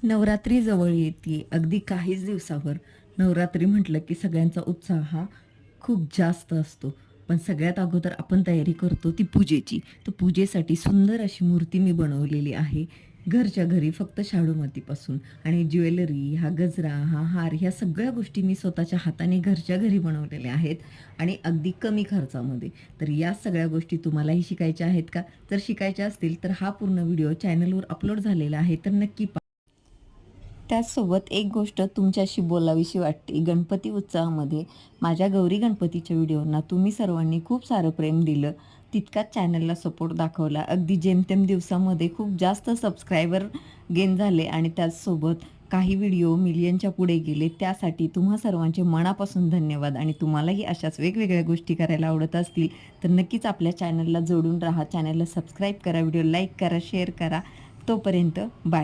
नवरात्री जवळ येते अगदी काहीच दिवसावर. नवरात्री म्हटलं की सगळ्यांचा उत्साह हा खूप जास्त असतो. पण सगळ्यात अगोदर आपण तयारी करतो ती पूजेची. तर पूजेसाठी सुंदर अशी मूर्ती मी बनवलेली आहे. घरच्या घरी फक्त शाडू मातीपासून आणि ज्वेलरी, हा गजरा, हा हार ह्या सगळ्या गोष्टी मी स्वतःच्या हाताने घरच्या घरी बनवलेल्या आहेत आणि अगदी कमी खर्चामध्ये. तर या सगळ्या गोष्टी तुम्हालाही शिकायच्या आहेत का? जर शिकायच्या असतील तर हा पूर्ण व्हिडिओ चॅनलवर अपलोड झालेला आहे, तर नक्की त्याचसोबत एक गोष्ट तुमच्याशी बोलावीशी वाटते. गणपती उत्सवामध्ये माझ्या गौरी गणपतीच्या व्हिडिओंना तुम्ही सर्वांनी खूप सारं प्रेम दिलं. तितकाच चॅनलला सपोर्ट दाखवला. अगदी जेमतेम दिवसामध्ये खूप जास्त सबस्क्रायबर गेन झाले आणि त्याचसोबत काही व्हिडिओ मिलियनच्या पुढे गेले. त्यासाठी तुम्हा सर्वांचे मनापासून धन्यवाद. आणि तुम्हालाही अशाच वेगवेगळ्या गोष्टी करायला आवडत असतील तर नक्कीच आपल्या चॅनलला जोडून राहा. चॅनलला सबस्क्राईब करा, व्हिडिओ लाईक करा, शेअर करा. तोपर्यंत बाय.